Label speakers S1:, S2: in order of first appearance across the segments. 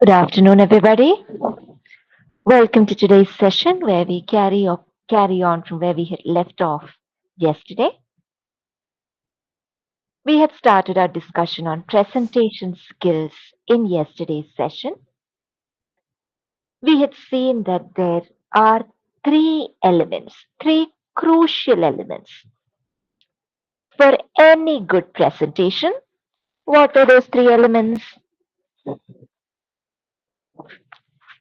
S1: Good afternoon, everybody. Welcome to today's session where we carry on from where we had left off yesterday. We had started our discussion on presentation skills in yesterday's session. We had seen that there are three crucial elements for any good presentation. What are those three elements?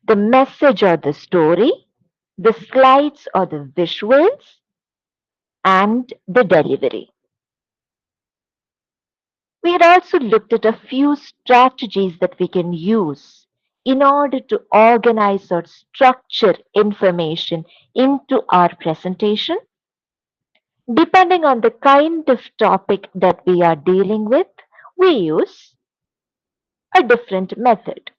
S1: The message or the story, the slides or the visuals, and the delivery. We had also looked at a few strategies that we can use in order to organize or structure information into our presentation. Depending on the kind of topic that we are dealing with, we use a different method.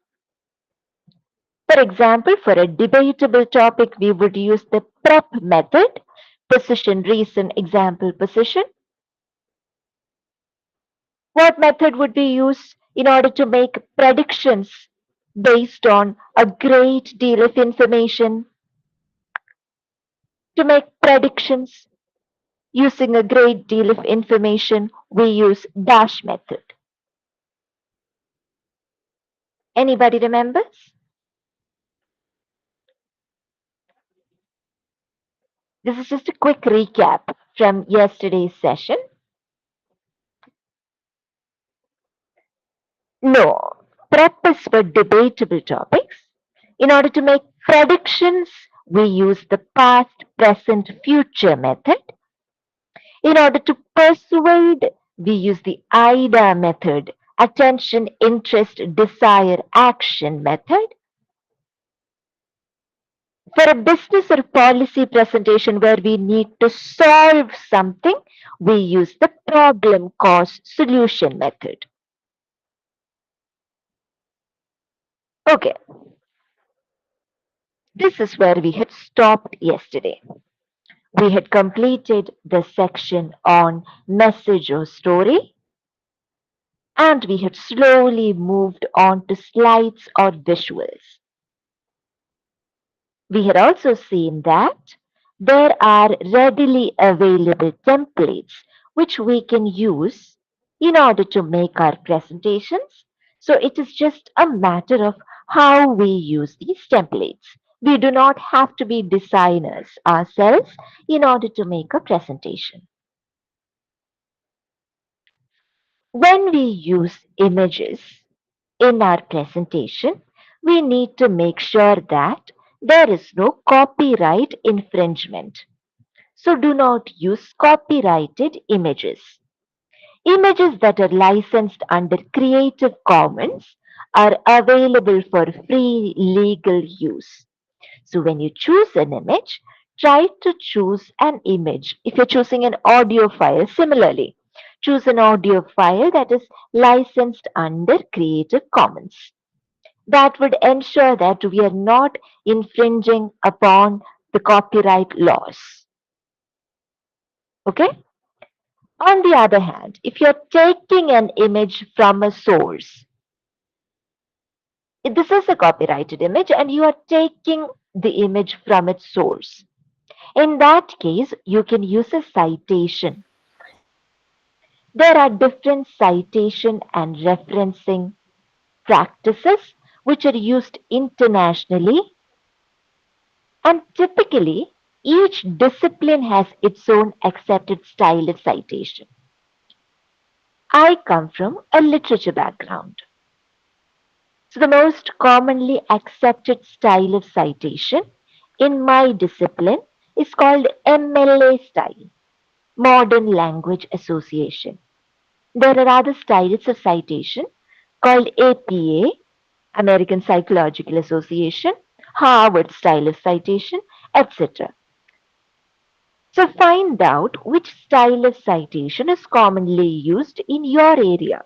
S1: For example, for a debatable topic, we would use the prep method, position, reason, example, position. What method would we use in order to make predictions based on a great deal of information? To make predictions using a great deal of information, we use dash method. Anybody remembers? This is just a quick recap from yesterday's session. No, prep is for debatable topics. In order to make predictions, we use the past, present, future method. In order to persuade, we use the AIDA method, attention, interest, desire, action method. For a business or policy presentation where we need to solve something, we use the problem, cause, solution method. Okay, this is where we had stopped yesterday. We had completed the section on message or story, and we had slowly moved on to slides or visuals. We had also seen that there are readily available templates which we can use in order to make our presentations. So it is just a matter of how we use these templates. We do not have to be designers ourselves in order to make a presentation. When we use images in our presentation, we need to make sure that there is no copyright infringement. So do not use copyrighted images. Images that are licensed under Creative Commons are available for free legal use. So when you choose an image, try to choose an image. If you're choosing an audio file, similarly, choose an audio file that is licensed under Creative Commons. That would ensure that we are not infringing upon the copyright laws. Okay? On the other hand, if you're taking an image from a source, this is a copyrighted image and you are taking the image from its source. In that case, you can use a citation. There are different citation and referencing practices which are used internationally, and typically each discipline has its own accepted style of citation. I come from a literature background. So the most commonly accepted style of citation in my discipline is called MLA style, Modern Language Association. There are other styles of citation called APA, American Psychological Association, Harvard style of citation, etc. So find out which style of citation is commonly used in your area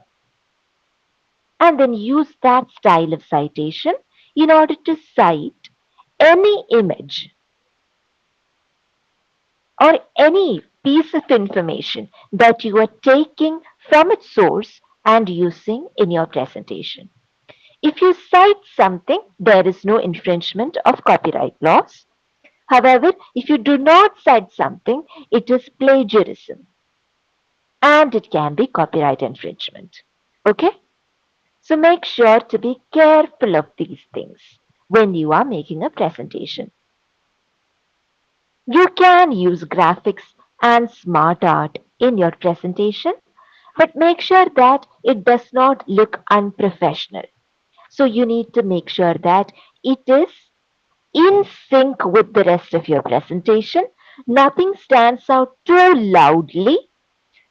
S1: and then use that style of citation in order to cite any image or any piece of information that you are taking from its source and using in your presentation. If you cite something, there is no infringement of copyright laws. However, if you do not cite something, it is plagiarism and it can be copyright infringement. Okay? So make sure to be careful of these things when you are making a presentation. You can use graphics and smart art in your presentation, but make sure that it does not look unprofessional. So you need to make sure that it is in sync with the rest of your presentation. Nothing stands out too loudly,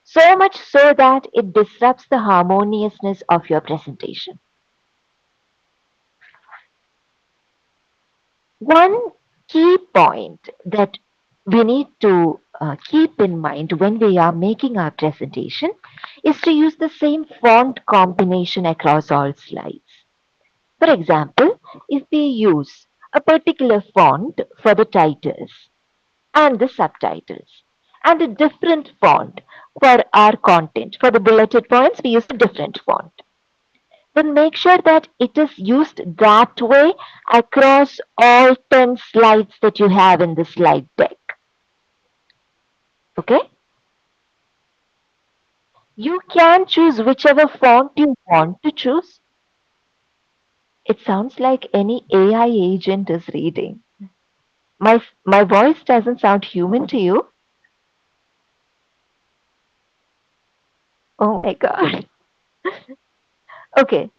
S1: so much so that it disrupts the harmoniousness of your presentation. One key point that we need to keep in mind when we are making our presentation is to use the same font combination across all slides. For example, if we use a particular font for the titles and the subtitles and a different font for our content, for the bulleted points, we use a different font. Then make sure that it is used that way across all 10 slides that you have in the slide deck. Okay? You can choose whichever font you want to choose. It sounds like any AI agent is reading. My voice doesn't sound human to you? Oh my god. Okay.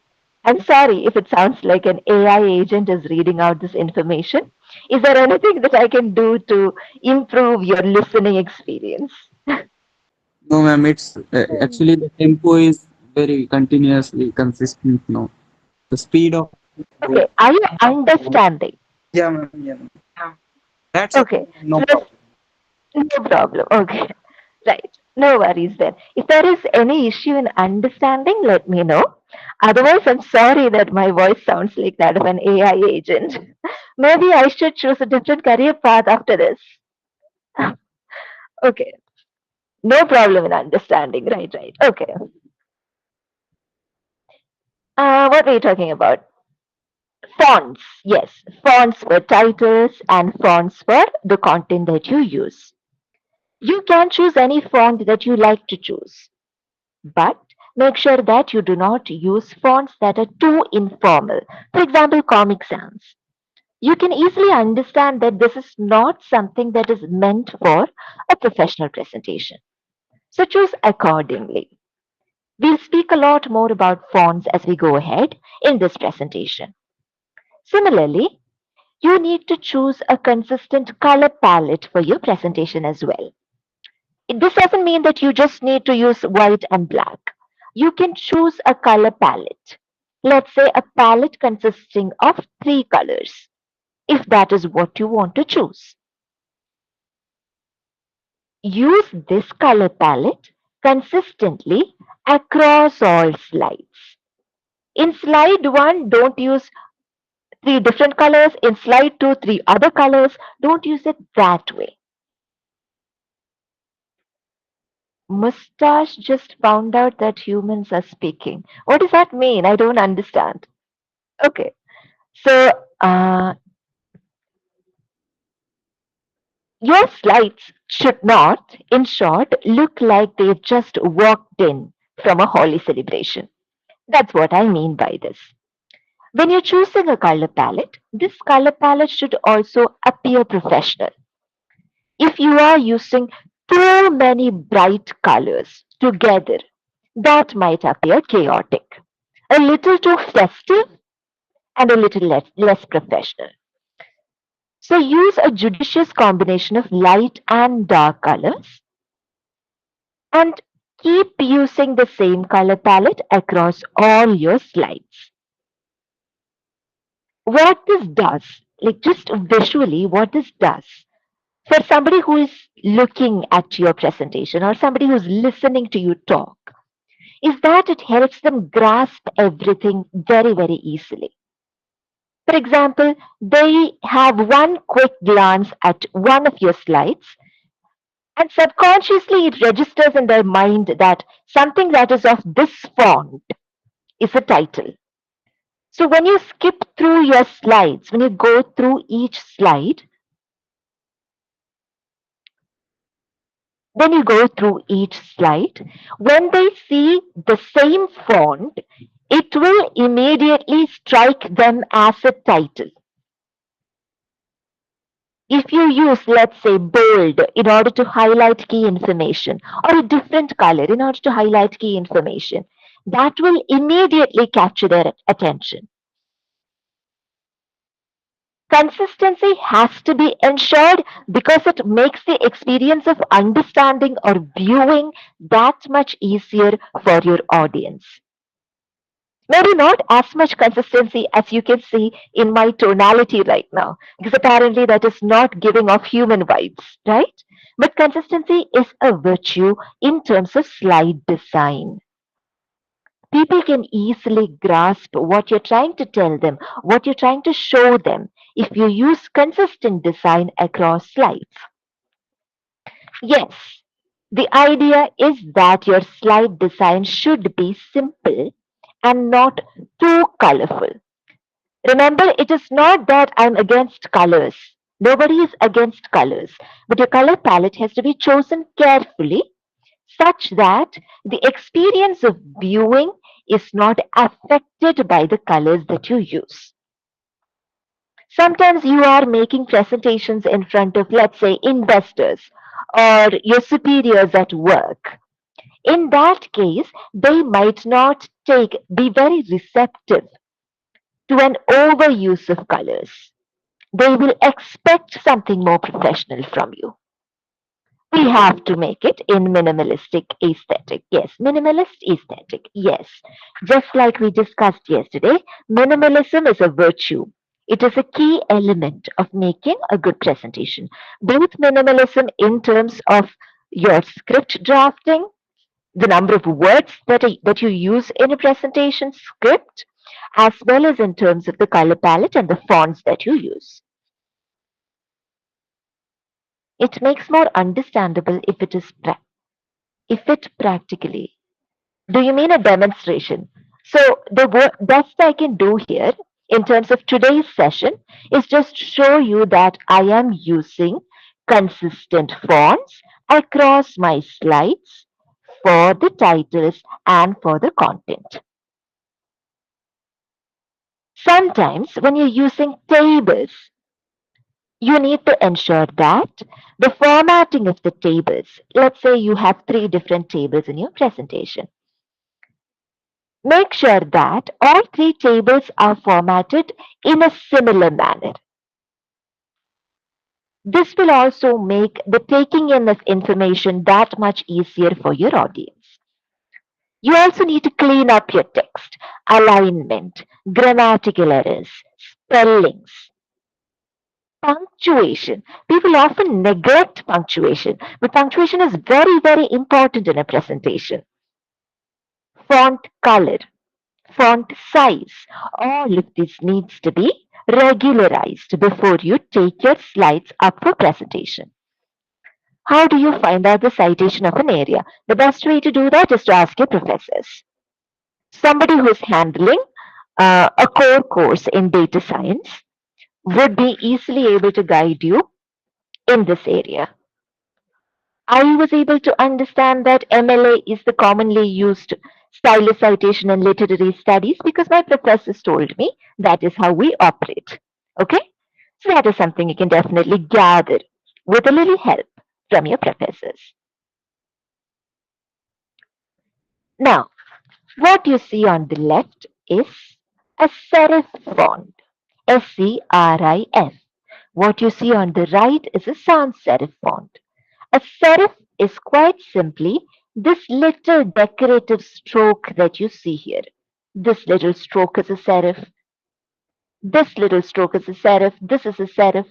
S1: I'm sorry if it sounds like an AI agent is reading out this information. Is there anything that I can do to improve your listening experience?
S2: No, ma'am, it's actually the tempo is very continuously consistent now. The speed of
S1: Okay, are you understanding?
S2: yeah, ma'am, yeah, ma'am. That's okay,
S1: Okay,
S2: ma'am, no
S1: so
S2: problem.
S1: no problem. Okay, right. No worries then. If there is any issue in understanding, let me know. Otherwise, I'm sorry that my voice sounds like that of an AI agent. Maybe I should choose a different career path after this. Okay, no problem in understanding. Right, right. Okay. What were you talking about? Fonts. Yes, fonts for titles and fonts for the content that you use. You can choose any font that you like to choose, but make sure that you do not use fonts that are too informal. For example, Comic Sans. You can easily understand that this is not something that is meant for a professional presentation. So choose accordingly. We'll speak a lot more about fonts as we go ahead in this presentation. Similarly, you need to choose a consistent color palette for your presentation as well. This doesn't mean that you just need to use white and black. You can choose a color palette. Let's say a palette consisting of three colors, if that is what you want to choose. Use this color palette consistently across all slides. In slide 1, don't use three different colors. In slide 2, three other colors. Don't use it that way. Mustache just found out that humans are speaking. What does that mean? I don't understand. Okay. So, your slides should not, in short, look like they just walked in from a holy celebration. That's what I mean by this. When you're choosing a color palette, this color palette should also appear professional. If you are using too many bright colors together, that might appear chaotic, a little too festive, and a little less professional. So use a judicious combination of light and dark colors and keep using the same color palette across all your slides. What this does, like just visually, what this does for somebody who is looking at your presentation or somebody who's listening to you talk is that it helps them grasp everything very, very easily. For example, they have one quick glance at one of your slides, and subconsciously it registers in their mind that something that is of this font is a title. So when you skip through your slides, when you go through each slide, when you go through each slide, when they see the same font, it will immediately strike them as a title. If you use, let's say, bold in order to highlight key information or a different color in order to highlight key information, that will immediately capture their attention. Consistency has to be ensured because it makes the experience of understanding or viewing that much easier for your audience. Maybe not as much consistency as you can see in my tonality right now, because apparently that is not giving off human vibes, right? But consistency is a virtue in terms of slide design. People can easily grasp what you're trying to tell them, what you're trying to show them, if you use consistent design across slides. Yes, the idea is that your slide design should be simple and not too colorful. Remember, it is not that I'm against colors. Nobody is against colors, but your color palette has to be chosen carefully such that the experience of viewing is not affected by the colors that you use. Sometimes you are making presentations in front of, let's say, investors or your superiors at work. In that case, they might not be very receptive to an overuse of colors. They will expect something more professional from you. We have to make it in minimalistic aesthetic. Yes, minimalist aesthetic. Yes. Just like we discussed yesterday, minimalism is a virtue. It is a key element of making a good presentation. Both minimalism in terms of your script drafting, the number of words that you use in a presentation script, as well as in terms of the color palette and the fonts that you use. It makes more understandable if it practically. Do you mean a demonstration? So the best I can do here in terms of today's session is just show you that I am using consistent fonts across my slides for the titles and for the content. Sometimes when you're using tables, you need to ensure that the formatting of the tables, let's say you have 3 different tables in your presentation. Make sure that all 3 tables are formatted in a similar manner. This will also make the taking in of information that much easier for your audience. You also need to clean up your text, alignment, grammatical errors, spellings, punctuation. People often neglect punctuation, but punctuation is very, very important in a presentation. Font color, font size, all of this needs to be regularized before you take your slides up for presentation. How do you find out the citation of an area? The best way to do that is to ask your professors. Somebody who is handling a core course in data science would be easily able to guide you in this area. I was able to understand that MLA is the commonly used style of citation in literary studies because my professors told me that is how we operate. Okay? So that is something you can definitely gather with a little help from your professors. Now, what you see on the left is a serif font, SCRIF. What you see on the right is a sans serif font. A serif is quite simply this little decorative stroke that you see here. This little stroke is a serif. This little stroke is a serif. This is a serif.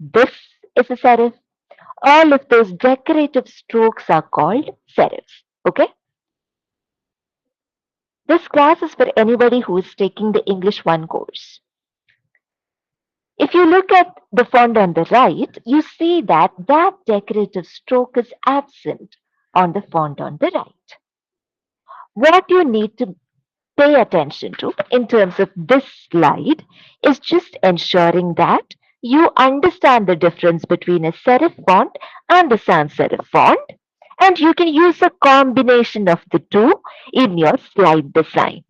S1: This is a serif. All of those decorative strokes are called serifs. Okay? This class is for anybody who is taking the English 1 course. If you look at the font on the right, you see that that decorative stroke is absent on the font on the right. What you need to pay attention to in terms of this slide is just ensuring that you understand the difference between a serif font and a sans serif font, and you can use a combination of the two in your slide design.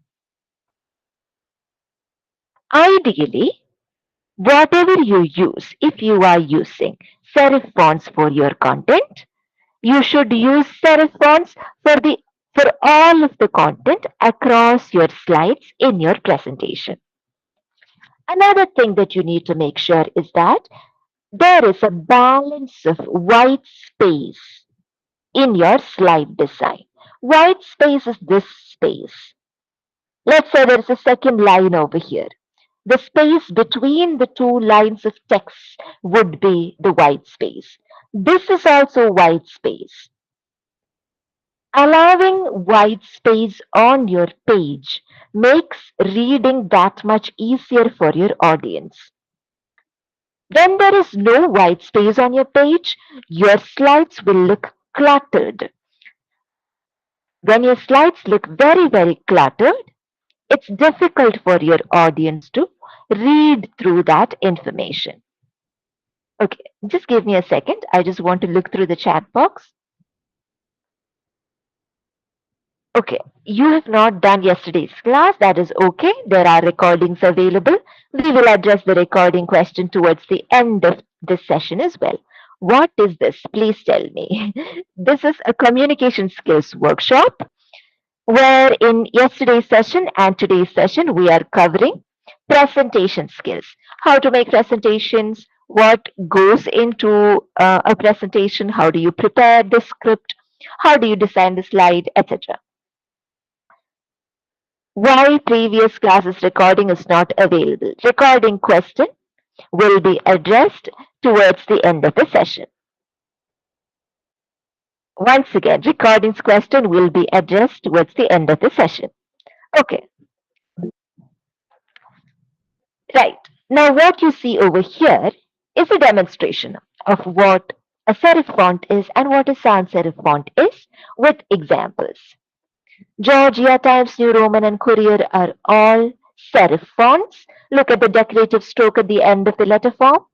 S1: Ideally, whatever you use, if you are using serif fonts for your content, you should use serif fonts for the for all of the content across your slides in your presentation. Another thing that you need to make sure is that there is a balance of white space in your slide design. White space is this space. Let's say there is a second line over here. The space between the two lines of text would be the white space. This is also white space. Allowing white space on your page makes reading that much easier for your audience. When there is no white space on your page, your slides will look cluttered. When your slides look very, very cluttered, it's difficult for your audience to read through that information. Okay, just give me a second. I just want to look through the chat box. Okay, you have not done yesterday's class. That is okay. There are recordings available. We will address the recording question towards the end of this session as well. What is this? Please tell me. This is a communication skills workshop where in yesterday's session and today's session we are covering presentation skills. How to make presentations, what goes into a presentation, how do you prepare the script, how do you design the slide, etc. Why previous classes recording is not available? Recording question will be addressed towards the end of the session. Once again, recordings question will be addressed towards the end of the session. Okay, right. Now what you see over here is a demonstration of what a serif font is and what a sans serif font is with examples. Georgia, Times New Roman, and Courier are all serif fonts. Look at the decorative stroke at the end of the letter form.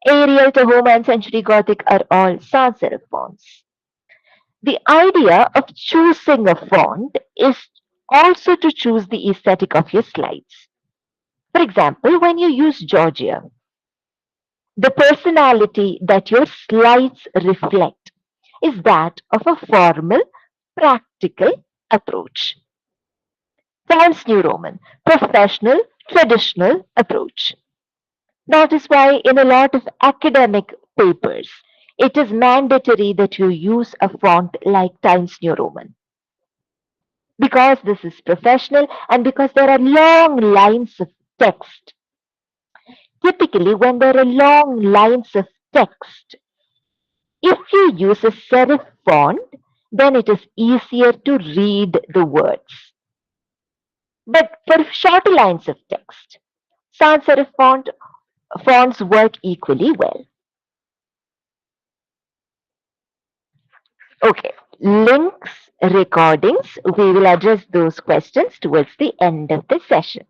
S1: Arial, Tahoma, and Century Gothic are all sans serif fonts. The idea of choosing a font is also to choose the aesthetic of your slides. For example, when you use Georgia, the personality that your slides reflect is that of a formal, practical approach. Times New Roman, professional, traditional approach. That is why in a lot of academic papers, it is mandatory that you use a font like Times New Roman. Because this is professional and because there are long lines of text. Typically, when there are long lines of text, if you use a serif font, then it is easier to read the words. But for shorter lines of text, sans serif fonts work equally well. Okay, links, recordings, we will address those questions towards the end of the session.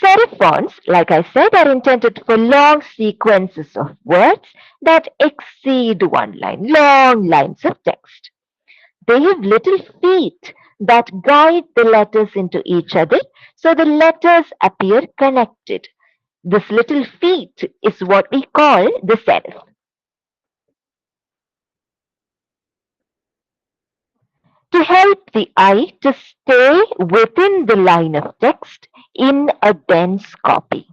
S1: Serif fonts, like I said, are intended for long sequences of words that exceed one line, long lines of text. They have little feet that guide the letters into each other, so the letters appear connected. This little feet is what we call the serif. To help the eye to stay within the line of text in a dense copy.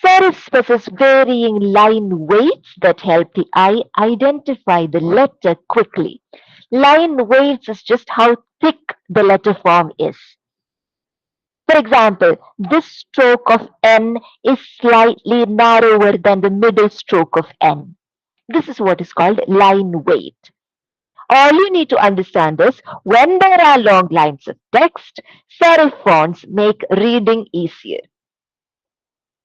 S1: Serifs possess varying line weights that help the eye identify the letter quickly. Line weights is just how thick the letter form is. For example, this stroke of N is slightly narrower than the middle stroke of N. This is what is called line weight. All you need to understand is when there are long lines of text, serif fonts make reading easier.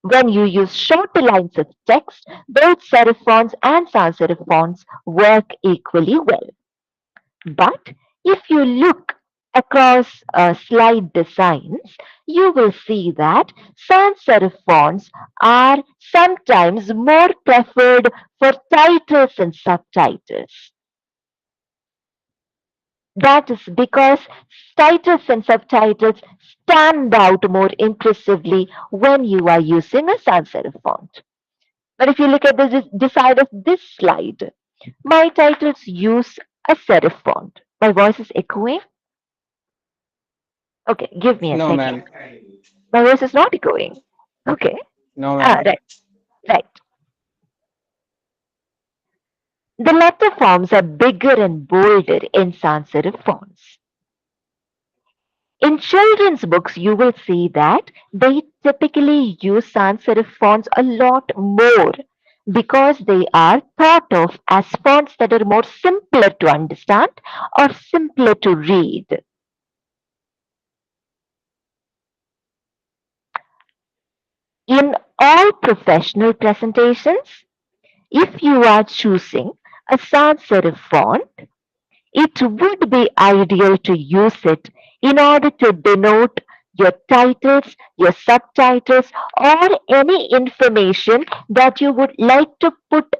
S1: When you use shorter lines of text, both serif fonts and sans serif fonts work equally well. But if you look across slide designs, you will see that sans serif fonts are sometimes more preferred for titles and subtitles. That is because titles and subtitles stand out more impressively when you are using a sans serif font. But if you look at the side of this slide, my titles use a serif font. My voice is echoing. Okay, give me a
S3: No,
S1: second.
S3: ma'am.
S1: My voice is not echoing. Okay.
S3: No, ma'am.
S1: Right, right. The letter forms are bigger and bolder in sans serif fonts. In children's books, you will see that they typically use sans serif fonts a lot more because they are thought of as fonts that are more simpler to understand or simpler to read. In all professional presentations, if you are choosing a sans serif font, it would be ideal to use it in order to denote your titles, your subtitles, or any information that you would like to put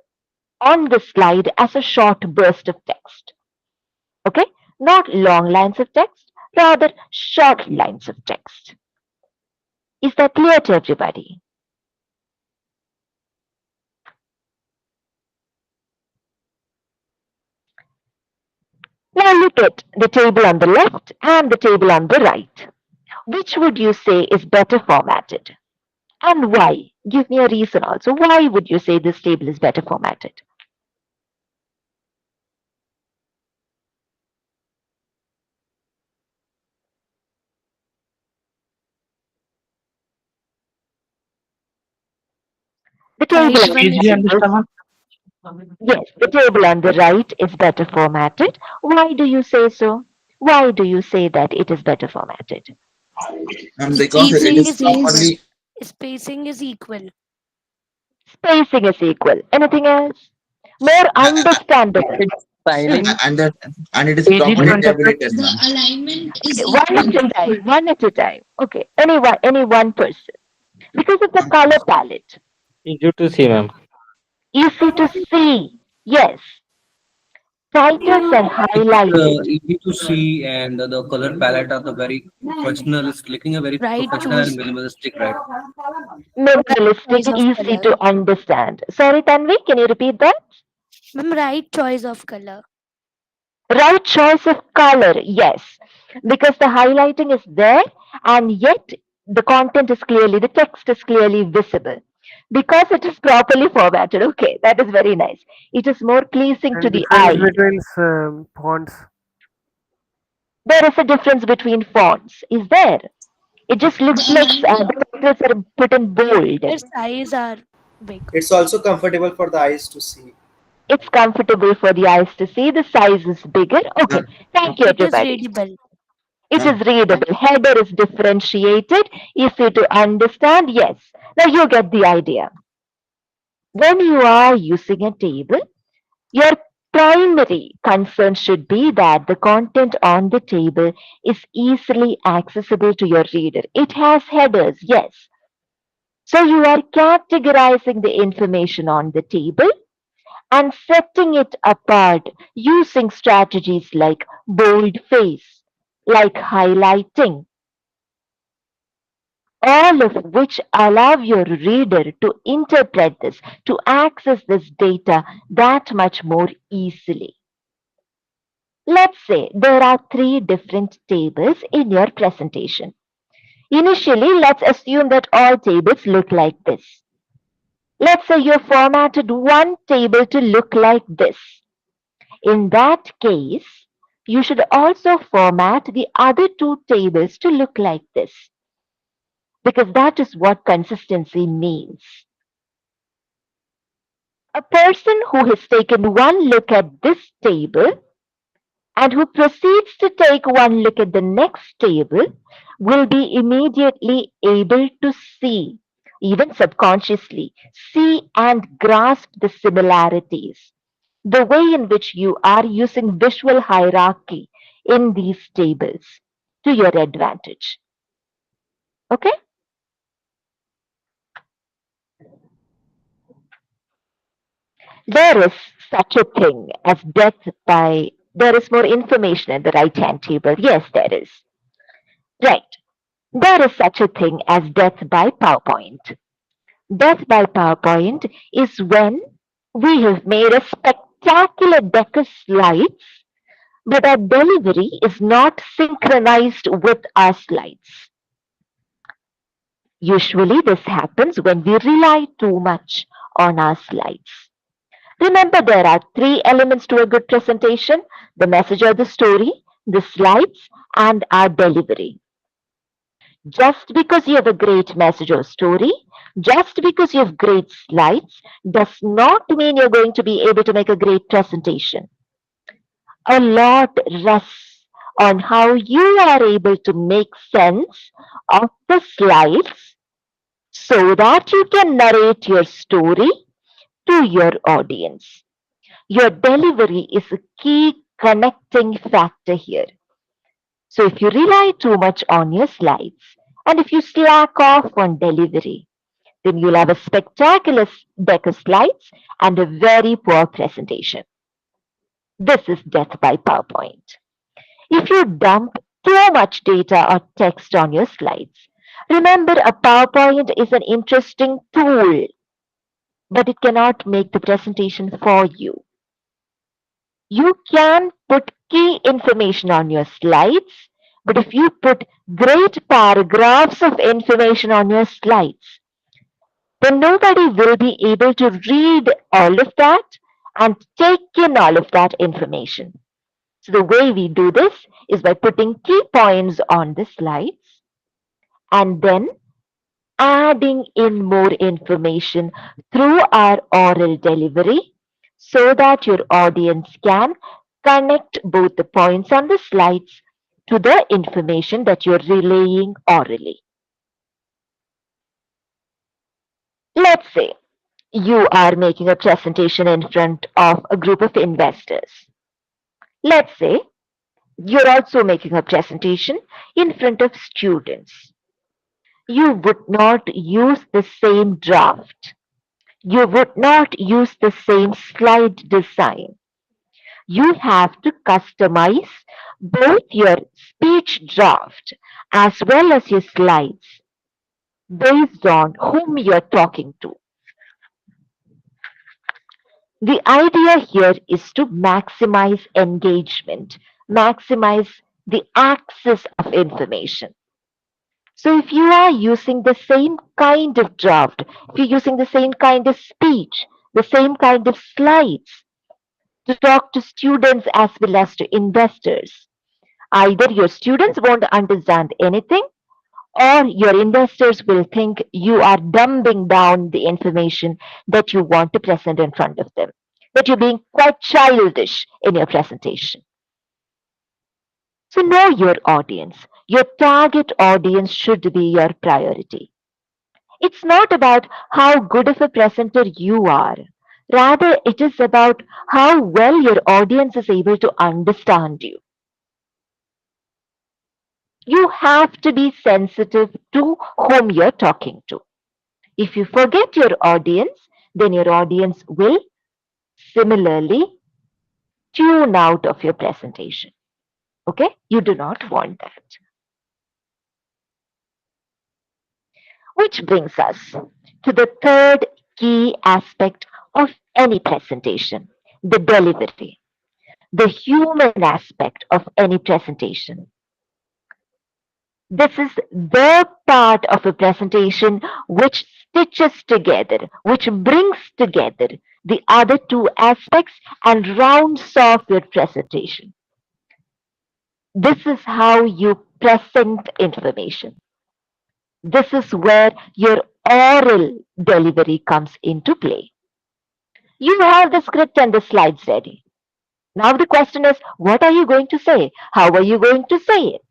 S1: on the slide as a short burst of text. Okay? Not long lines of text, rather short lines of text. Is that clear to everybody? Now look at the table on the left and the table on the right. Which would you say is better formatted? And why? Give me a reason also. Why would you say this table is better formatted? The table
S4: Right
S1: on
S4: one
S1: the
S4: is
S5: Easily
S1: right is,
S5: understandable.
S1: yes, the table on the right is better formatted. Why do you say so? Why do you say that it is better formatted?
S6: And because it
S4: spacing
S6: is
S4: is equal.
S6: properly
S4: Spacing is equal.
S1: Spacing is equal. Anything else? More understandable.
S2: Styling.
S6: and that and it is
S5: Easy to
S6: properly
S1: Hmm?
S5: interpret.
S6: tabulated,
S7: The
S6: ma'am.
S7: alignment
S1: Okay,
S7: is
S1: one at
S7: equal.
S1: a time. One at a time. Okay, any one person. Because of the color palette,
S5: Easy to see, ma'am.
S1: easy to see. Yes, titles are highlighted.
S8: Easy to see, and the color palette are the very professional. It's looking a very
S4: Right
S8: professional and
S4: choose
S8: minimalistic, right?
S1: Minimalistic,
S4: choice of
S1: easy
S4: color.
S1: to understand. Sorry, Tanvi, can you repeat that?
S4: Ma'am, right choice of color.
S1: Right choice of color, yes, because the highlighting is there and yet the content is clearly, the text is clearly visible. Because it is properly formatted. Okay, that is very nice. It is more pleasing to
S9: And
S1: the
S9: difference
S1: eye.
S9: between fonts.
S1: There is a difference between fonts, is there? It just
S7: The
S1: looks like
S7: alignment,
S1: the titles are put in bold.
S4: Their size are big.
S3: It's also comfortable for the eyes to see.
S1: It's comfortable for the eyes to see. The size is bigger. Okay,
S6: Ma'am,
S1: thank you,
S4: It is
S1: everybody.
S4: readable.
S1: It
S6: ma'am,
S1: is readable. Header is differentiated, easy to understand. Yes. Now you get the idea. When you are using a table, your primary concern should be that the content on the table is easily accessible to your reader. It has headers, yes. So you are categorizing the information on the table and setting it apart using strategies like boldface, like highlighting, all of which allow your reader to interpret this, to access this data that much more easily. Let's say there are three different tables in your presentation. Initially, let's assume that all tables look like this. Let's say you formatted one table to look like this. In that case, you should also format the other two tables to look like this, because that is what consistency means. A person who has taken one look at this table and who proceeds to take one look at the next table will be immediately able to see, even subconsciously, see and grasp the similarities. The way in which you are using visual hierarchy in these tables to your advantage. Okay? There is such a thing as death by. There is more information in the right hand table. Yes, there is. Right. There is such a thing as death by PowerPoint. Death by PowerPoint is when we have made a spectacular deck of slides, but our delivery is not synchronized with our slides. Usually, this happens when we rely too much on our slides. Remember, there are three elements to a good presentation: the message or the story, the slides, and our delivery. Just because you have a great message or story, just because you have great slides, does not mean you're going to be able to make a great presentation. A lot rests on how you are able to make sense of the slides so that you can narrate your story to your audience. Your delivery is a key connecting factor here. So if you rely too much on your slides and if you slack off on delivery, then you'll have a spectacular deck of slides and a very poor presentation. This is death by PowerPoint. If you dump too much data or text on your slides, remember a PowerPoint is an interesting tool, but it cannot make the presentation for you. You can put key information on your slides, but if you put great paragraphs of information on your slides, then nobody will be able to read all of that and take in all of that information. So the way we do this is by putting key points on the slides and then adding in more information through our oral delivery so that your audience can connect both the points on the slides to the information that you're relaying orally. Let's say you are making a presentation in front of a group of investors. Let's say you're also making a presentation in front of students. You would not use the same draft. You would not use the same slide design. You have to customize both your speech draft as well as your slides based on whom you're talking to. The idea here is to maximize engagement, maximize the access of information. So if you are using the same kind of draft, if you're using the same kind of speech, the same kind of slides to talk to students as well as to investors, either your students won't understand anything or your investors will think you are dumbing down the information that you want to present in front of them, that you're being quite childish in your presentation. So know your audience. Your target audience should be your priority. It's not about how good of a presenter you are. Rather, it is about how well your audience is able to understand you. You have to be sensitive to whom you're talking to. If you forget your audience, then your audience will similarly tune out of your presentation. Okay? You do not want that. Which brings us to the third key aspect of any presentation, the delivery, the human aspect of any presentation. This is the part of a presentation which stitches together, which brings together the other two aspects and rounds off your presentation. This is how you present information. This is where your oral delivery comes into play. You have the script and the slides ready. Now the question is, what are you going to say? How are you going to say it?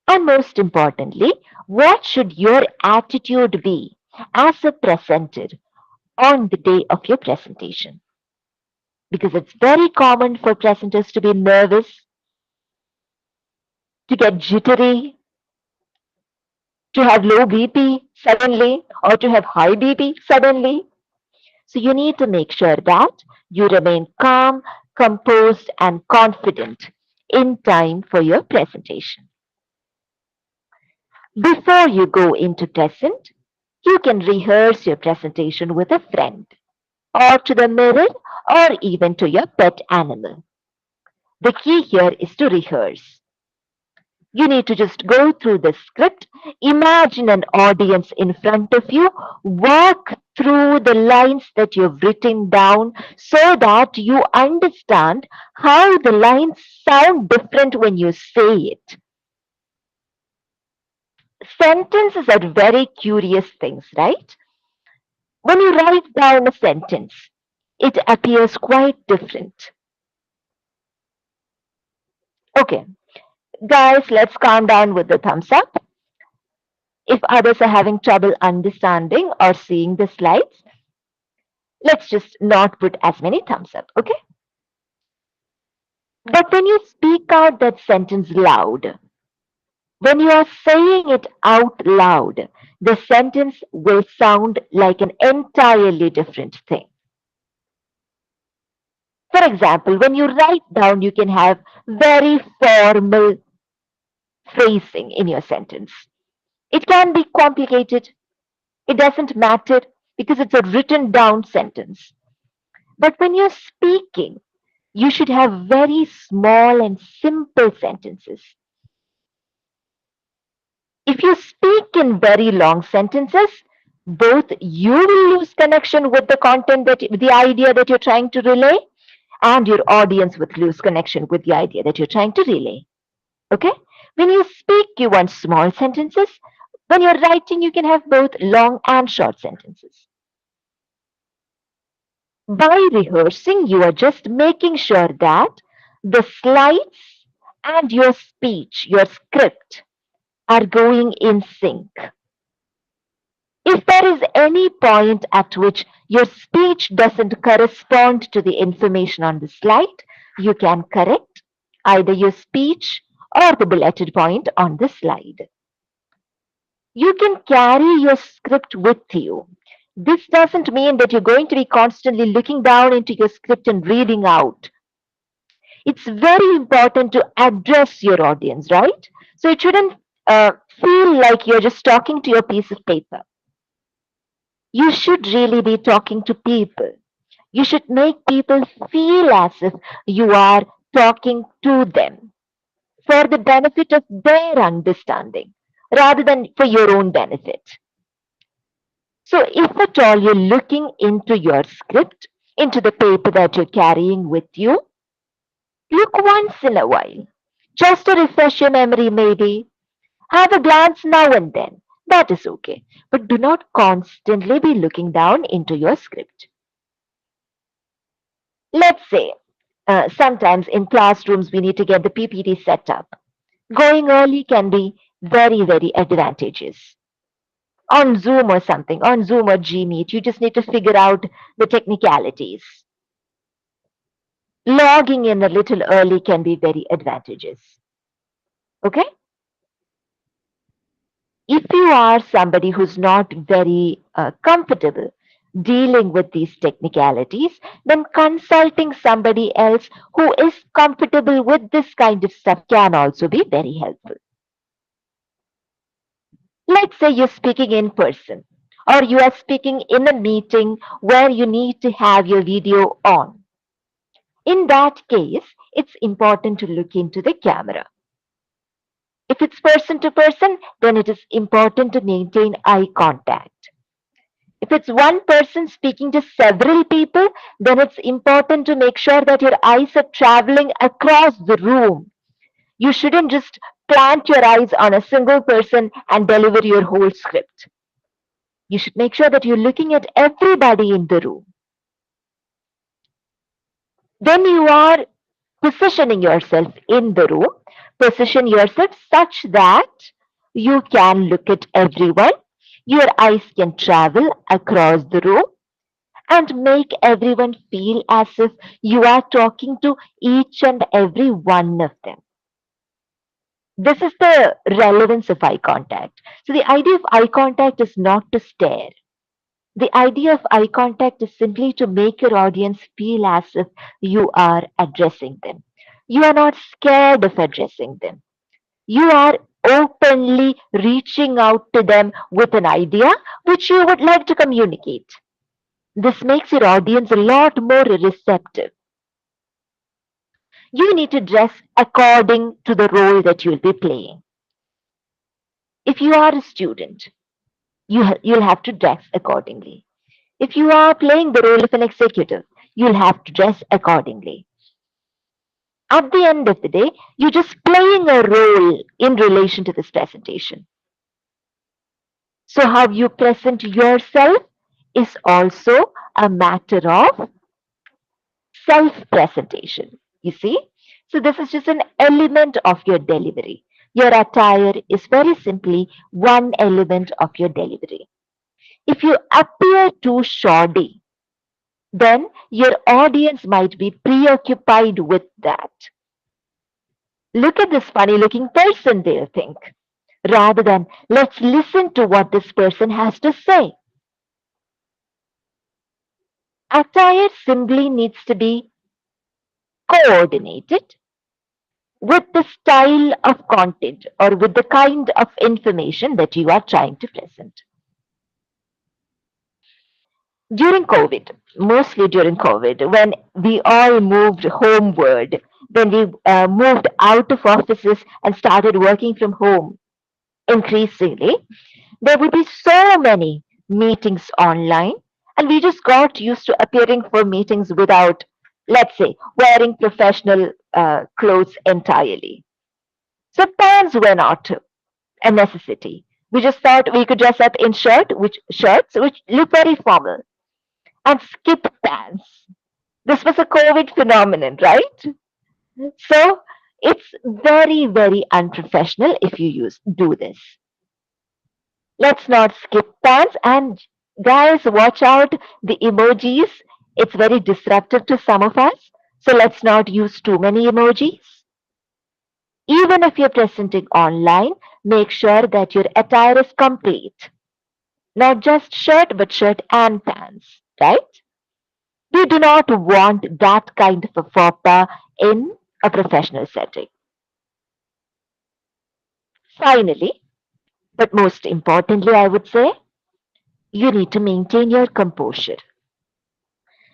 S1: And most importantly, what should your attitude be as a presenter on the day of your presentation? because it's very common for presenters to be nervous, to get jittery, to have low BP suddenly, or to have high BP suddenly. So you need to make sure that you remain calm, composed, and confident in time for your presentation. Before you go into present, you can rehearse your presentation with a friend, or to the mirror, or even to your pet animal. The key here is to rehearse. You need to just go through the script, imagine an audience in front of you, walk through the lines that you've written down so that you understand how the lines sound different when you say it. Sentences are very curious things, right? When you write down a sentence, it appears quite different. Okay, guys, let's calm down with the thumbs up. If others are having trouble understanding or seeing the slides, let's just not put as many thumbs up, okay? But when you speak out that sentence loud, when you are saying it out loud, the sentence will sound like an entirely different thing. For example, when you write down, you can have very formal phrasing in your sentence. It can be complicated. It doesn't matter because it's a written down sentence. But when you're speaking, you should have very small and simple sentences. If you speak in very long sentences, both you will lose connection with the content the idea that you're trying to relay, and your audience would lose connection with the idea that you're trying to relay. Okay? When you speak, you want small sentences. When you're writing, you can have both long and short sentences. By rehearsing, you are just making sure that the slides and your speech, your script, are going in sync. If there is any point at which your speech doesn't correspond to the information on the slide, you can correct either your speech or the bulleted point on the slide. You can carry your script with you. This doesn't mean that you're going to be constantly looking down into your script and reading out. It's very important to address your audience, right? So it shouldn't feel like you're just talking to your piece of paper. You should really be talking to people. You should make people feel as if you are talking to them for the benefit of their understanding rather than for your own benefit. So, if at all you're looking into your script, into the paper that you're carrying with you, look once in a while, just to refresh your memory, maybe. Have a glance now and then. That is okay. But do not constantly be looking down into your script. Let's say sometimes in classrooms we need to get the PPT set up. Going early can be very, very advantageous. On Zoom or something, on Zoom or Gmeet, you just need to figure out the technicalities. Logging in a little early can be very advantageous. Okay? If you are somebody who's not very comfortable dealing with these technicalities, then consulting somebody else who is comfortable with this kind of stuff can also be very helpful. Let's say you're speaking in person, or you are speaking in a meeting where you need to have your video on. In that case, it's important to look into the camera. If it's person to person, then it is important to maintain eye contact. If it's one person speaking to several people, then it's important to make sure that your eyes are traveling across the room. You shouldn't just plant your eyes on a single person and deliver your whole script. You should make sure that you're looking at everybody in the room. When you are positioning yourself in the room, position yourself such that you can look at everyone. Your eyes can travel across the room, and make everyone feel as if you are talking to each and every one of them. This is the relevance of eye contact. So, the idea of eye contact is not to stare. The idea of eye contact is simply to make your audience feel as if you are addressing them. You are not scared of addressing them. You are openly reaching out to them with an idea which you would like to communicate. This makes your audience a lot more receptive. You need to dress according to the role that you'll be playing. If you are a student, you'll have to dress accordingly. If you are playing the role of an executive, you'll have to dress accordingly. At the end of the day, you're just playing a role in relation to this presentation. So, how you present yourself is also a matter of self presentation. You see? So, this is just an element of your delivery. Your attire is very simply one element of your delivery. If you appear too shoddy, then your audience might be preoccupied with that. Look at this funny looking person, they'll think, rather than let's listen to what this person has to say. Attire simply needs to be coordinated with the style of content or with the kind of information that you are trying to present. During COVID, mostly during COVID, when we all moved homeward, when we moved out of offices and started working from home increasingly, there would be so many meetings online, and we just got used to appearing for meetings without, let's say, wearing professional clothes entirely. So pants were not a necessity. We just thought we could dress up in shirts which look very formal and skip pants. This was a COVID phenomenon, right? So it's very, very unprofessional if you do this. Let's not skip pants. And guys, watch out the emojis. It's very disruptive to some of us. So let's not use too many emojis. Even if you're presenting online, make sure that your attire is complete. Not just shirt, but shirt and pants, right? We do not want that kind of a faux pas in a professional setting. Finally, but most importantly, I would say, you need to maintain your composure.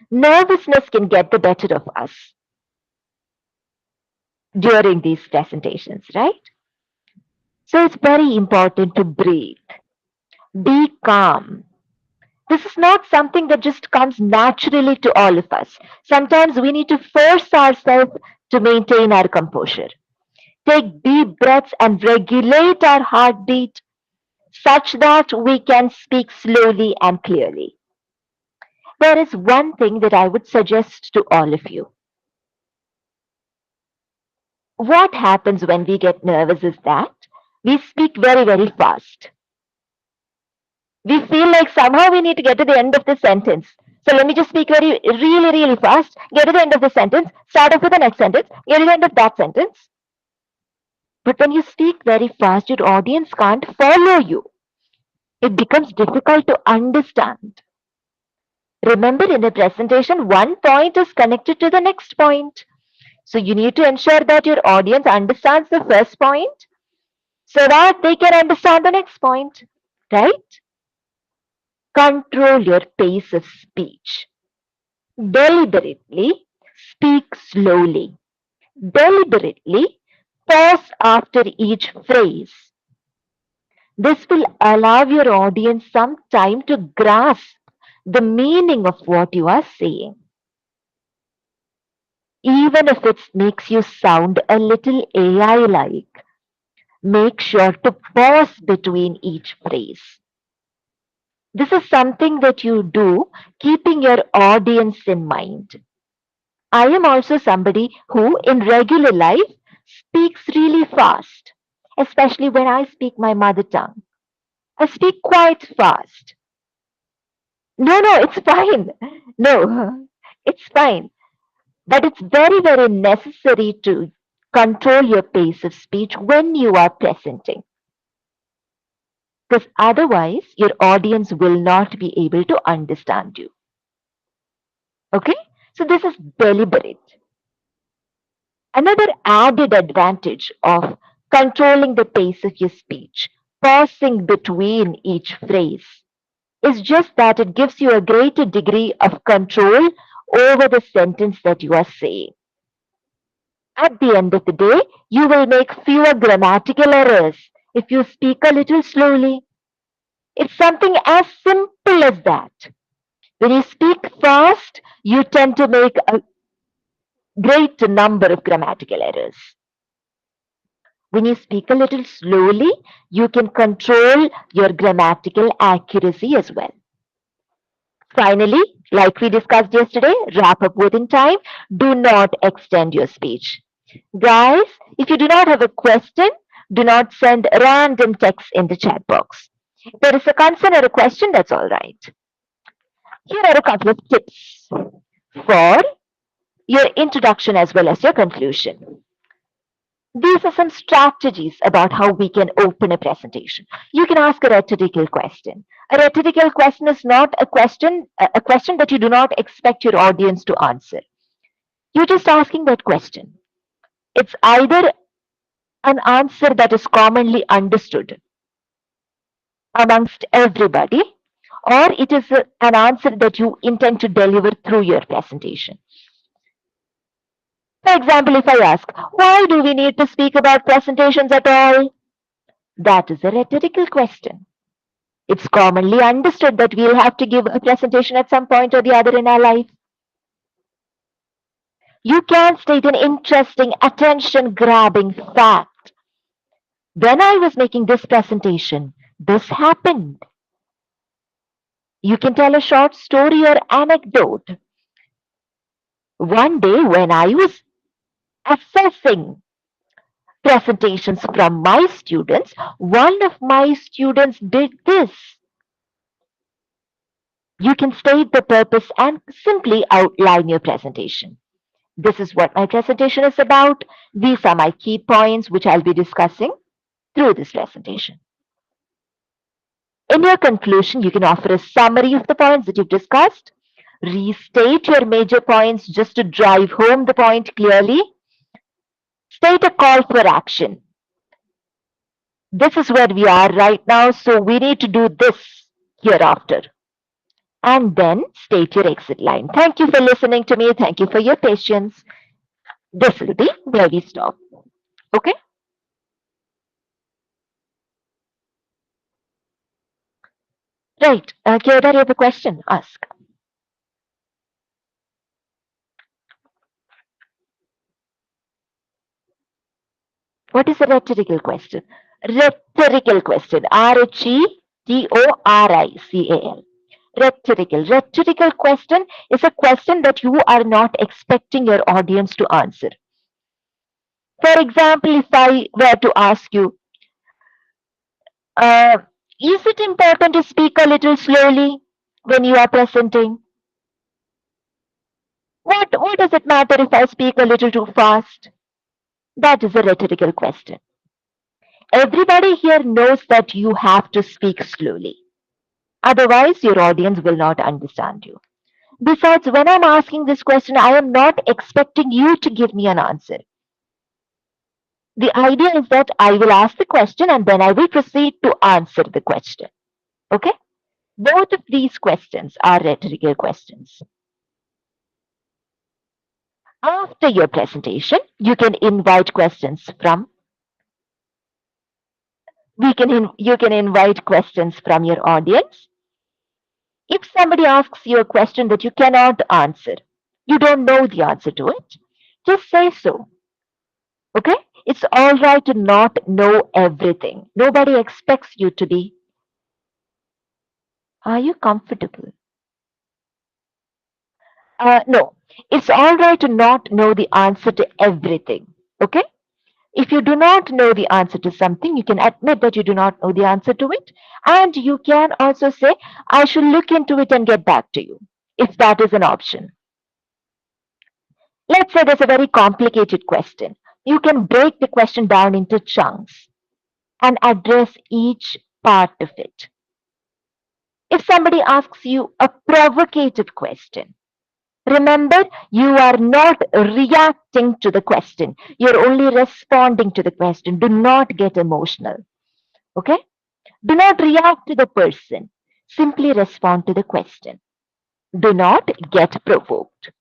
S1: Nervousness can get the better of us during these presentations, right? So it's very important to breathe, be calm. This is not something that just comes naturally to all of us. Sometimes we need to force ourselves to maintain our composure. Take deep breaths and regulate our heartbeat such that we can speak slowly and clearly. There is one thing that I would suggest to all of you. What happens when we get nervous is that we speak very, very fast. We feel like somehow we need to get to the end of the sentence. So let me just speak really fast, get to the end of the sentence, start off with the next sentence, get to the end of that sentence. But when you speak very fast, your audience can't follow you. It becomes difficult to understand. Remember, in a presentation, one point is connected to the next point. So you need to ensure that your audience understands the first point so that they can understand the next point, right? Control your pace of speech. Deliberately speak slowly. Deliberately pause after each phrase. This will allow your audience some time to grasp the meaning of what you are saying. Even if it makes you sound a little AI like, make sure to pause between each phrase. This is something that you do keeping your audience in mind. I am also somebody who, in regular life, speaks really fast, especially when I speak my mother tongue. I speak quite fast. No, it's fine. No, it's fine. But it's very, very necessary to control your pace of speech when you are presenting. Because otherwise, your audience will not be able to understand you. Okay? So this is deliberate. Another added advantage of controlling the pace of your speech, pausing between each phrase, is just that it gives you a greater degree of control over the sentence that you are saying. At the end of the day, you will make fewer grammatical errors if you speak a little slowly. It's something as simple as that. When you speak fast, you tend to make a great number of grammatical errors. When you speak a little slowly, you can control your grammatical accuracy as well. Finally, like we discussed yesterday, wrap up within time. Do not extend your speech. Guys, if you do not have a question, do not send random text in the chat box. If there is a concern or a question, that's all right. Here are a couple of tips for your introduction as well as your conclusion. These are some strategies about how we can open a presentation. You can ask a rhetorical question. A rhetorical question is not a question that you do not expect your audience to answer. You're just asking that question. It's either an answer that is commonly understood amongst everybody, or it is an answer that you intend to deliver through your presentation. For example, if I ask, why do we need to speak about presentations at all? That is a rhetorical question. It's commonly understood that we'll have to give a presentation at some point or the other in our life. You can state an interesting, attention-grabbing fact. When I was making this presentation, this happened. You can tell a short story or anecdote. One day when I was assessing presentations from my students, one of my students did this. You can state the purpose and simply outline your presentation. This is what my presentation is about. These are my key points which I'll be discussing through this presentation. In your conclusion, you can offer a summary of the points that you've discussed, restate your major points just to drive home the point clearly, state a call for action. This is where we are right now, so we need to do this hereafter. And then state your exit line. Thank you for listening to me. Thank you for your patience. This will be where we stop. Okay? Right. Kedar, you have a question? Ask. What is a rhetorical question? Rhetorical question. Rhetorical. Rhetorical. Rhetorical question is a question that you are not expecting your audience to answer. For example, if I were to ask you, is it important to speak a little slowly when you are presenting? What does it matter if I speak a little too fast? That is a rhetorical question. Everybody here knows that you have to speak slowly. Otherwise, your audience will not understand you. Besides, when I'm asking this question, I am not expecting you to give me an answer. The idea is that I will ask the question and then I will proceed to answer the question. Okay? Both of these questions are rhetorical questions. After your presentation, you can invite questions from you can invite questions from your audience. If somebody asks you a question that you cannot answer, you don't know the answer to it, just say so. Okay? It's all right to not know everything. Nobody expects you to be. Are you comfortable? No. It's all right to not know the answer to everything. Okay? If you do not know the answer to something, you can admit that you do not know the answer to it. And you can also say, I should look into it and get back to you, if that is an option. Let's say there's a very complicated question. You can break the question down into chunks and address each part of it. If somebody asks you a provocative question, remember, you are not reacting to the question. You're only responding to the question. Do not get emotional. Okay? Do not react to the person. Simply respond to the question. Do not get provoked.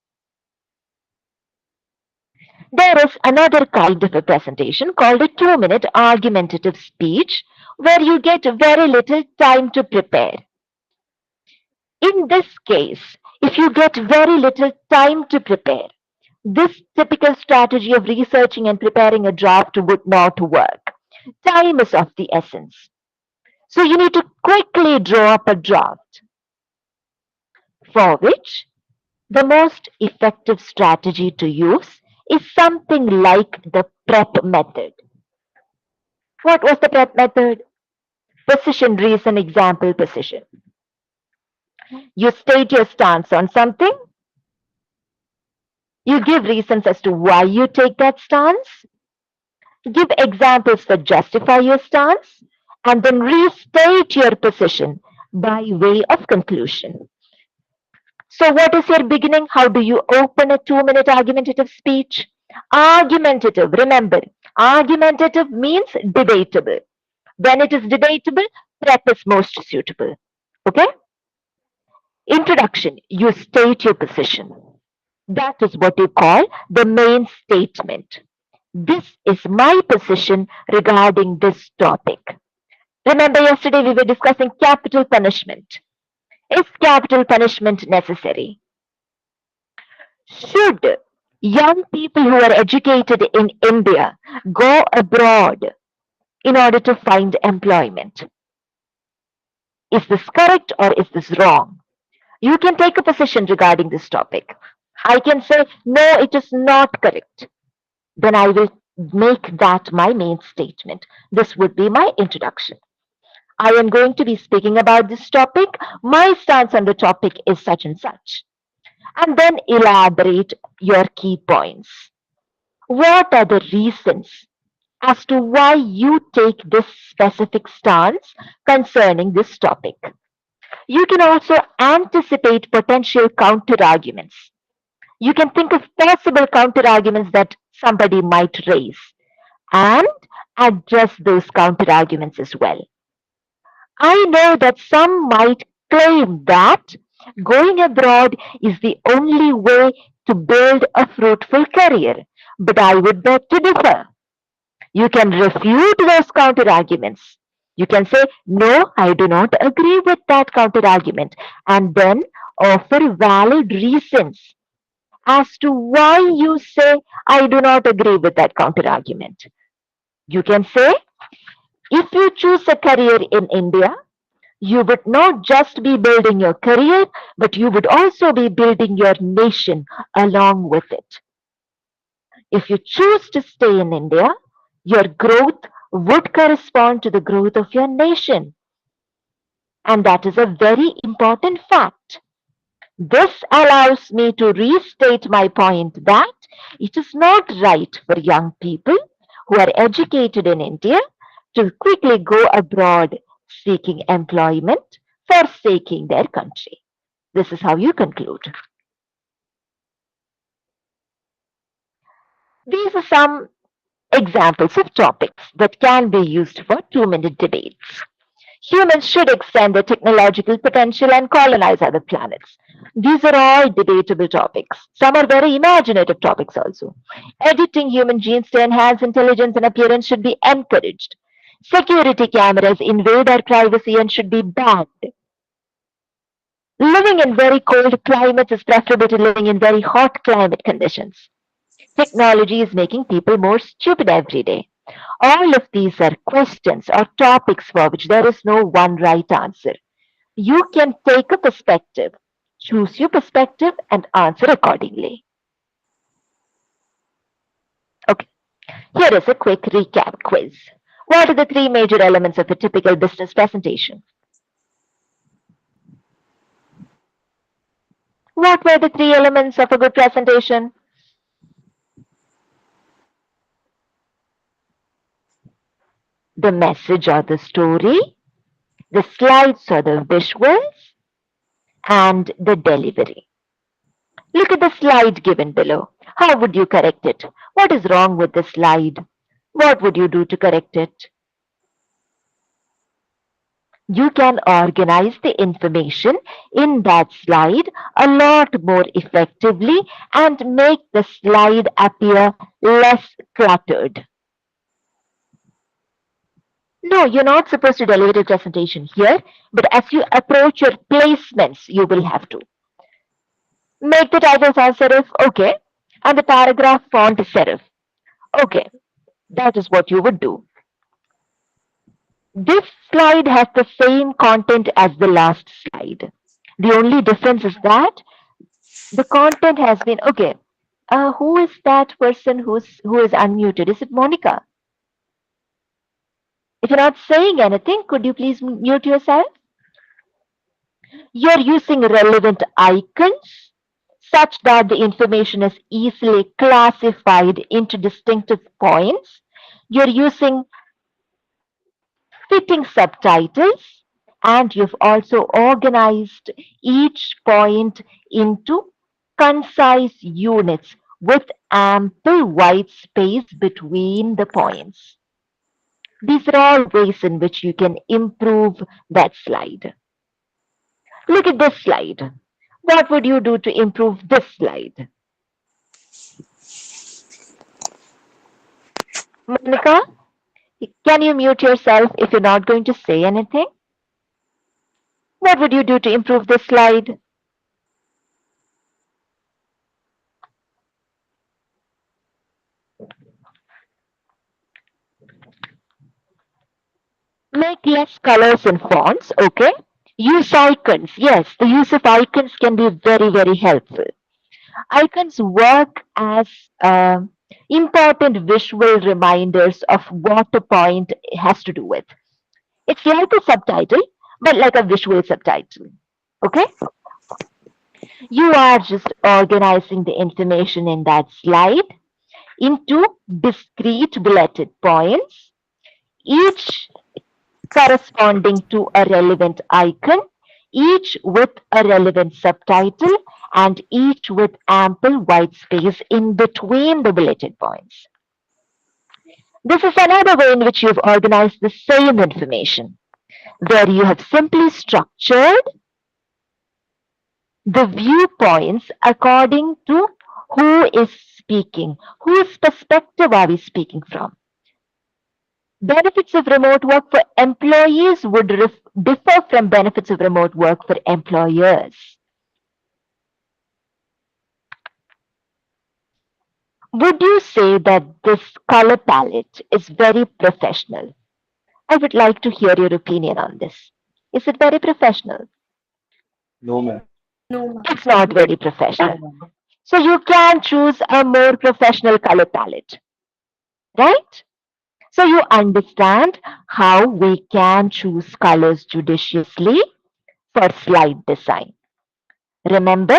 S1: There is another kind of a presentation called a 2-minute argumentative speech where you get very little time to prepare. In this case, if you get very little time to prepare, this typical strategy of researching and preparing a draft would not work. Time is of the essence. So you need to quickly draw up a draft, for which the most effective strategy to use is something like the PrEP method. What was the PrEP method? Position, reason, example, position. You state your stance on something. You give reasons as to why you take that stance. Give examples that justify your stance. And then restate your position by way of conclusion. So what is your beginning? How do you open a 2-minute argumentative speech? Argumentative, remember, argumentative means debatable. When it is debatable, PrEP is most suitable. Okay? Introduction, you state your position. That is what you call the main statement. This is my position regarding this topic. Remember, yesterday we were discussing capital punishment. Is capital punishment necessary? Should young people who are educated in India go abroad in order to find employment? Is this correct or is this wrong? You can take a position regarding this topic. I can say, no, it is not correct. Then I will make that my main statement. This would be my introduction. I am going to be speaking about this topic. My stance on the topic is such and such. And then elaborate your key points. What are the reasons as to why you take this specific stance concerning this topic? You can also anticipate potential counter arguments. You can think of possible counter arguments that somebody might raise and address those counter arguments as well. I know that some might claim that going abroad is the only way to build a fruitful career, but I would beg to differ. You can refute those counter arguments. You can say, no, I do not agree with that counter argument, and then offer valid reasons as to why you say, I do not agree with that counter argument. You can say, if you choose a career in India, you would not just be building your career, but you would also be building your nation along with it. If you choose to stay in India, your growth would correspond to the growth of your nation. And that is a very important fact. This allows me to restate my point that it is not right for young people who are educated in India to quickly go abroad seeking employment, forsaking their country. This is how you conclude. These are some examples of topics that can be used for 2-minute debates. Humans should extend their technological potential and colonize other planets. These are all debatable topics. Some are very imaginative topics also. Editing human genes to enhance intelligence and appearance should be encouraged. Security cameras invade our privacy and should be banned. Living in very cold climates is preferable to living in very hot climate conditions. Technology is making people more stupid every day. All of these are questions or topics for which there is no one right answer. You can take a perspective, choose your perspective, and answer accordingly. Okay. Here is a quick recap quiz. What are the three major elements of a typical business presentation? What were the three elements of a good presentation? The message or the story, the slides or the visuals, and the delivery. Look at the slide given below. How would you correct it? What is wrong with the slide? What would you do to correct it? You can organize the information in that slide a lot more effectively and make the slide appear less cluttered. No, you're not supposed to deliver a presentation here, but as you approach your placements, you will have to. Make the title sans serif, okay, and the paragraph font serif. Okay, that is what you would do. This slide has the same content as the last slide. The only difference is that the content has been, okay, who is that person who is unmuted? Is it Monica? If you're not saying anything, could you please mute yourself? You're using relevant icons such that the information is easily classified into distinctive points. You're using fitting subtitles, and you've also organized each point into concise units with ample white space between the points. These are all ways in which you can improve that slide. Look at this slide. What would you do to improve this slide? Monica, can you mute yourself if you're not going to say anything? What would you do to improve this slide? Make less colors and fonts, okay? Use icons. Yes, the use of icons can be very, very helpful. Icons work as important visual reminders of what a point has to do with. It's like a subtitle, but like a visual subtitle. Okay? You are just organizing the information in that slide into discrete bulleted points, each corresponding to a relevant icon, each with a relevant subtitle, and each with ample white space in between the bulleted points. This is another way in which you've organized the same information, where you have simply structured the viewpoints according to who is speaking, whose perspective are we speaking from. Benefits of remote work for employees would differ from benefits of remote work for employers. Would you say that this color palette is very professional? I would like to hear your opinion on this. Is it very professional?
S3: No, ma'am.
S4: No.
S1: It's not very professional. So you can choose a more professional color palette, right? So you understand how we can choose colors judiciously for slide design. Remember,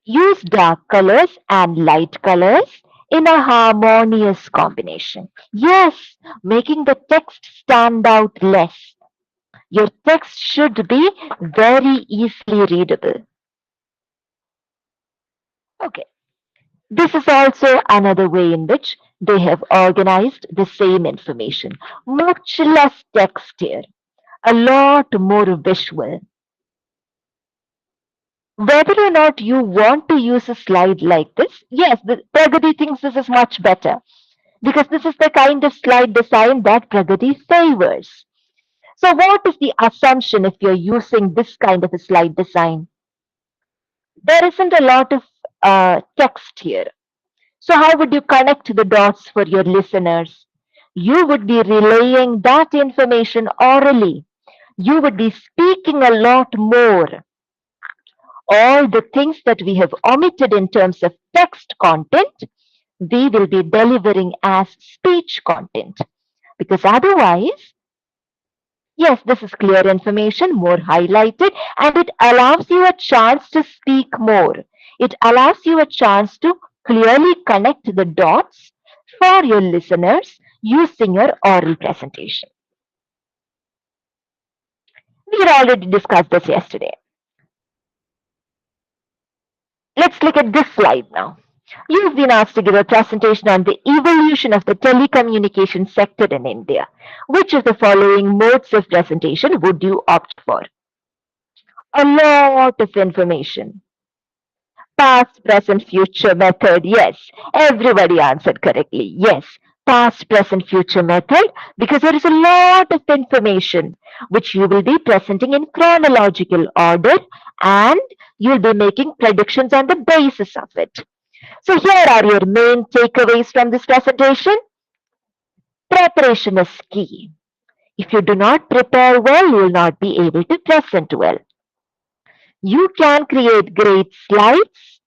S1: use dark colors and light colors in a harmonious combination. Yes, making the text stand out less. Your text should be very easily readable. Okay. This is also another way in which they have organized the same information. Much less text here, a lot more visual. Whether or not you want to use a slide like this, yes, Pragati thinks this is much better because this is the kind of slide design that Pragati favors. So what is the assumption if you're using this kind of a slide design? There isn't a lot of text here. So how would you connect the dots for your listeners? You would be relaying that information orally. You would be speaking a lot more. All the things that we have omitted in terms of text content, we will be delivering as speech content. Because otherwise, yes, this is clear information, more highlighted, and it allows you a chance to speak more. It allows you a chance to clearly connect the dots for your listeners using your oral presentation. We had already discussed this yesterday. Let's look at this slide now. You've been asked to give a presentation on the evolution of the telecommunication sector in India. Which of the following modes of presentation would you opt for? A lot of information. Past, present, future method. Yes, everybody answered correctly. Yes, past, present, future method, because there is a lot of information which you will be presenting in chronological order, and you'll be making predictions on the basis of it. So here are your main takeaways from this presentation. Preparation is key. If you do not prepare well, you will not be able to present well. You can create great slides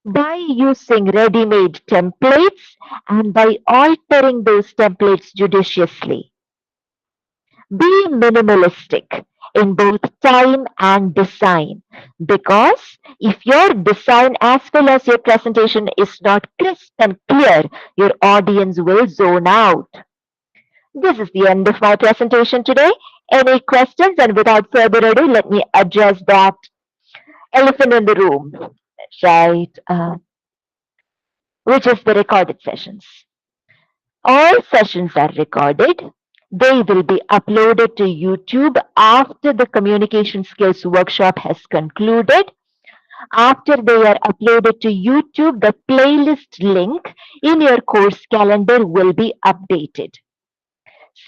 S1: by using ready-made templates and by altering those templates judiciously. Be minimalistic in both time and design, because if your design as well as your presentation is not crisp and clear, your audience will zone out. This is the end of my presentation today. Any questions? And without further ado, let me address that elephant in the room, right? Which is the recorded sessions. All sessions are recorded. They will be uploaded to YouTube after the communication skills workshop has concluded. After they are uploaded to YouTube, the playlist link in your course calendar will be updated.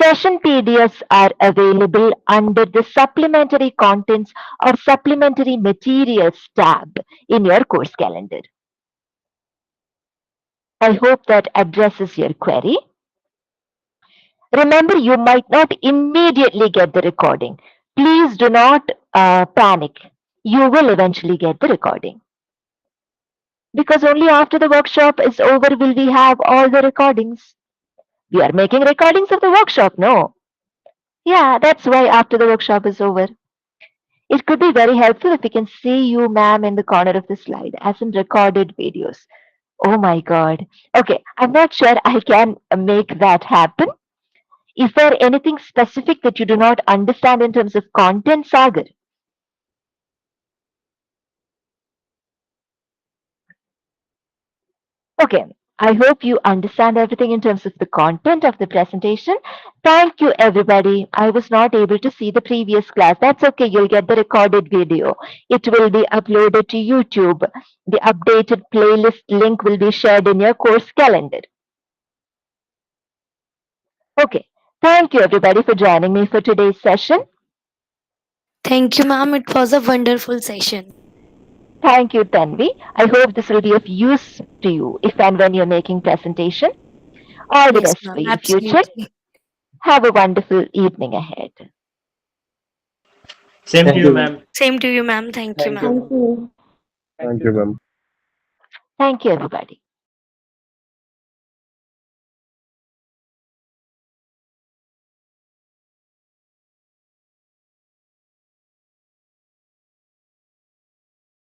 S1: Session PDFs are available under the supplementary contents or supplementary materials tab in your course calendar. I hope that addresses your query. Remember, you might not immediately get the recording. Please do not panic. You will eventually get the recording. Because only after the workshop is over will we have all the recordings. We are making recordings of the workshop, no? Yeah, that's why after the workshop is over. It could be very helpful if we can see you, ma'am, in the corner of the slide, as in recorded videos. Oh my God. Okay, I'm not sure I can make that happen. Is there anything specific that you do not understand in terms of content, Sagar? Okay, I hope you understand everything in terms of the content of the presentation. Thank you, everybody. I was not able to see the previous class. That's okay. You'll get the recorded video. It will be uploaded to YouTube. The updated playlist link will be shared in your course calendar. Okay. Thank you, everybody, for joining me for today's session.
S4: Thank you, ma'am. It was a wonderful session.
S1: Thank you, Tanvi. I hope this will be of use to you if and when you're making presentation. All the
S4: Yes,
S1: best for
S4: ma'am.
S1: your future.
S4: Absolutely.
S1: Have a wonderful evening ahead.
S5: Same to
S3: Thank
S5: you,
S3: you.
S5: ma'am.
S4: Same to you, ma'am. Thank you,
S3: Thank
S4: ma'am.
S3: you. Thank you, ma'am.
S1: Thank you, everybody.